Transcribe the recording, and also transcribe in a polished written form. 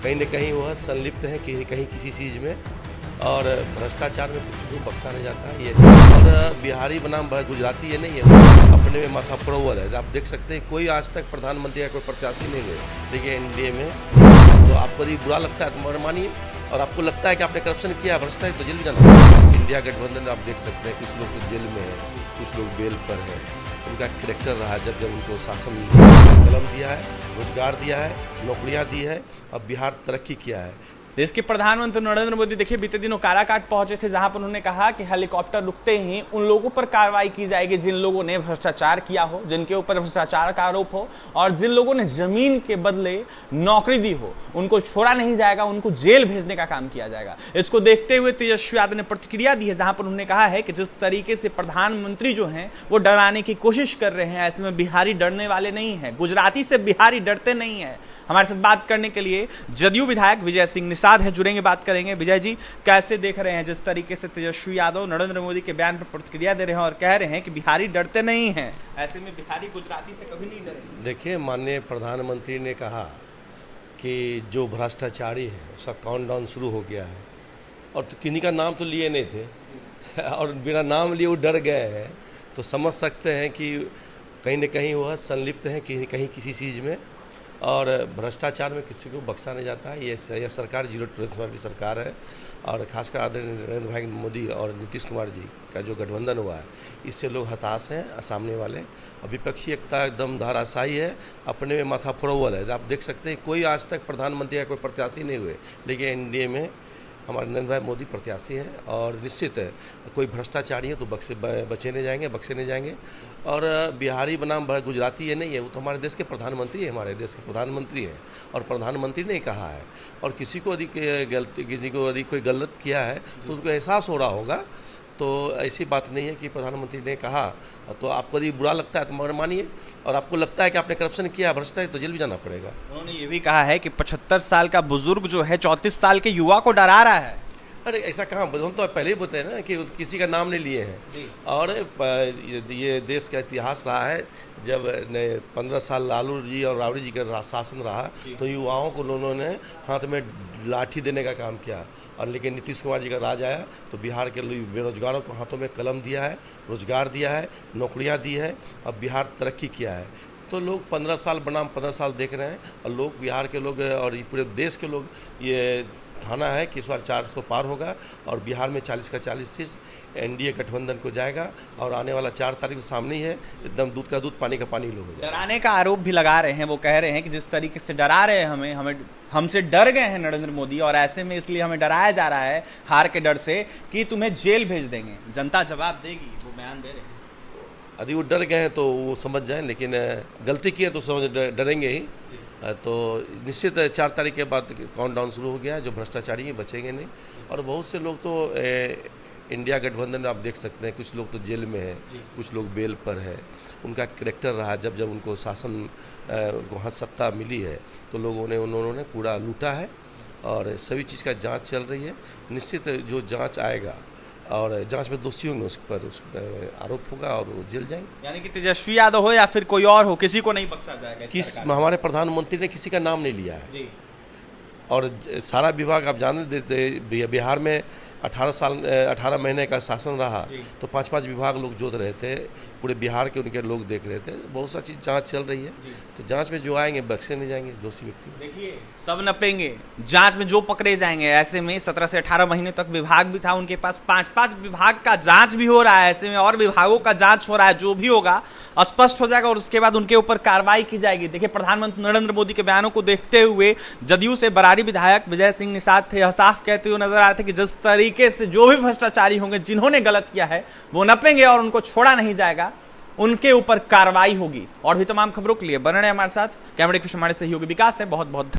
कहीं न कहीं वह संलिप्त है कहीं किसी चीज़ में, और भ्रष्टाचार में किसी को बख्शा नहीं जाता है ये। और बिहारी बनाम गुजराती ये नहीं है, अपने में माथा प्रवर है। आप देख सकते हैं कोई आज तक प्रधानमंत्री का कोई प्रत्याशी नहीं है, देखिए एनडीए में। तो आपको यदि बुरा लगता है तो मानिए, और आपको लगता है कि आपने करप्शन किया, भ्रष्टाचार, तो जेल में जाना। इंडिया गठबंधन आप देख सकते हैं, कुछ लोग तो जेल में है, कुछ लोग बेल पर है। उनका कैरेक्टर रहा जब उनको शासन कलम दिया है, रोजगार दिया है, नौकरियां दी है, अब बिहार तरक्की किया है। देश के प्रधानमंत्री नरेंद्र मोदी देखिए बीते दिनों काराकाट पहुंचे थे, जहां पर उन्होंने कहा कि हेलीकॉप्टर रुकते ही उन लोगों पर कार्रवाई की जाएगी जिन लोगों ने भ्रष्टाचार किया हो, जिनके ऊपर भ्रष्टाचार का आरोप हो, और जिन लोगों ने जमीन के बदले नौकरी दी हो उनको छोड़ा नहीं जाएगा, उनको जेल भेजने का काम किया जाएगा। इसको देखते हुए तेजस्वी यादव ने प्रतिक्रिया दी है, जहां पर उन्होंने कहा है कि जिस तरीके से प्रधानमंत्री जो हैं वो डराने की कोशिश कर रहे हैं, ऐसे में बिहारी डरने वाले नहीं है, गुजराती से बिहारी डरते नहीं है। हमारे साथ बात करने के लिए जदयू विधायक विजय सिंह निषाद है, जुड़ेंगे, बात करेंगे। विजय जी, कैसे देख रहे हैं जिस तरीके से तेजस्वी यादव नरेंद्र मोदी के बयान पर प्रतिक्रिया दे रहे हैं और कह रहे हैं कि बिहारी डरते नहीं हैं, ऐसे में बिहारी गुजराती से कभी नहीं डरेंगे? देखिए, माननीय प्रधानमंत्री ने कहा कि जो भ्रष्टाचारी है उसका काउंटडाउन शुरू हो गया है, और तो किन्हीं का नाम तो लिए नहीं थे और बिना नाम लिए वो डर गए हैं, तो समझ सकते हैं कि कहीं न कहीं वह संलिप्त है कहीं किसी चीज़ में, और भ्रष्टाचार में किसी को बख्शा नहीं जाता है। यह सरकार जीरो टॉलरेंस की सरकार है, और खासकर आदरणीय नरेंद्र भाई मोदी और नीतीश कुमार जी का जो गठबंधन हुआ है, इससे लोग हताश हैं सामने वाले। और विपक्षी एकता एकदम धाराशाही है, अपने में माथा प्रवर है। आप देख सकते हैं कोई आज तक प्रधानमंत्री का कोई प्रत्याशी नहीं हुए, लेकिन एनडीए में हमारे नरेंद्र भाई मोदी प्रत्याशी हैं, और निश्चित है कोई भ्रष्टाचारी है तो बचे नहीं जाएंगे। और बिहारी बनाम गुजराती ये नहीं है, वो तो हमारे देश के प्रधानमंत्री है, हमारे देश के प्रधानमंत्री हैं, और प्रधानमंत्री ने कहा है। और किसी को यदि कोई गलत किया है तो उसको एहसास हो रहा होगा, तो ऐसी बात नहीं है कि प्रधानमंत्री ने कहा तो आपको यदि बुरा लगता है तो मानिए, और आपको लगता है कि आपने करप्शन किया, भ्रष्टाचार, तो जेल भी जाना पड़ेगा। उन्होंने ये भी कहा है कि 75 साल का बुजुर्ग जो है 34 साल के युवा को डरा रहा है। अरे ऐसा कहाँ, हम तो पहले ही बोलते हैं ना कि किसी का नाम नहीं लिए हैं। और ये देश का इतिहास रहा है, जब 15 साल लालू जी और राबड़ी जी का शासन रहा तो युवाओं को उन्होंने हाथ में लाठी देने का काम किया, और लेकिन नीतीश कुमार जी का राज आया तो बिहार के बेरोजगारों को हाथों में कलम दिया है, रोजगार दिया है, नौकरियां दी है, अब बिहार तरक्की किया है। तो लोग 15 साल बनाम 15 साल देख रहे हैं, और लोग बिहार के लोग और पूरे देश के लोग ये ठाना है कि इस बार 400 पार होगा, और बिहार में 40 का 40 सीट एनडीए गठबंधन को जाएगा, और आने वाला 4 तारीख तो सामने ही है, एकदम दूध का दूध पानी का पानी लोग हो जाए। डराने का आरोप भी लगा रहे हैं, वो कह रहे हैं कि जिस तरीके से डरा रहे हैं हमसे डर गए हैं नरेंद्र मोदी, और ऐसे में इसलिए हमें डराया जा रहा है हार के डर से कि तुम्हें जेल भेज देंगे, जनता जवाब देगी, वो बयान दे रहे हैं। यदि वो डर गए हैं तो वो समझ जाएं, लेकिन गलती की है तो समझ डरेंगे ही। तो निश्चित 4 तारीख के बाद काउंटडाउन शुरू हो गया है, जो भ्रष्टाचारी हैं बचेंगे नहीं। और बहुत से लोग तो इंडिया गठबंधन में आप देख सकते हैं, कुछ लोग तो जेल में है, कुछ लोग बेल पर है। उनका कैरेक्टर रहा जब उनको शासन उनको हाथ सत्ता मिली है तो उन्होंने पूरा लूटा है, और सभी चीज़ का जांच चल रही है। निश्चित जो जांच आएगा और जांच में दोषी होंगे उस पर आरोप होगा और वो जेल जाएंगे। यानी कि तेजस्वी यादव हो या फिर कोई और हो, किसी को नहीं बख्शा जाएगा। हमारे प्रधानमंत्री ने किसी का नाम नहीं लिया है जी। और सारा विभाग आप जानते, बिहार में 18 महीने का शासन रहा तो 5-5 विभाग लोग जोत रहे थे, पूरे बिहार के उनके लोग देख रहे थे। बहुत सा चीज़ जांच चल रही है, तो जांच में जो आएंगे बख्शे नहीं जाएंगे दोषी व्यक्ति। देखिए सब नपेंगे, जांच में जो पकड़े जाएंगे। ऐसे में 17 से 18 महीने तक विभाग भी था उनके पास, 5-5 विभाग का जांच भी हो रहा है, ऐसे में और विभागों का जांच हो रहा है। जो भी होगा स्पष्ट हो जाएगा और उसके बाद उनके ऊपर कार्रवाई की जाएगी। देखिए प्रधानमंत्री नरेंद्र मोदी के बयानों को देखते हुए जदयू से बरारी विधायक विजय सिंह निषाद थे, साफ कहते हुए नजर आ रहे थे कि जिस तरीके से जो भी भ्रष्टाचारी होंगे, जिन्होंने गलत किया है, वो नपेंगे और उनको छोड़ा नहीं जाएगा, उनके ऊपर कार्रवाई होगी। और भी तमाम खबरों के लिए बने रहे हमारे साथ। कैमरे के हमारे सहयोगी विकास है, बहुत बहुत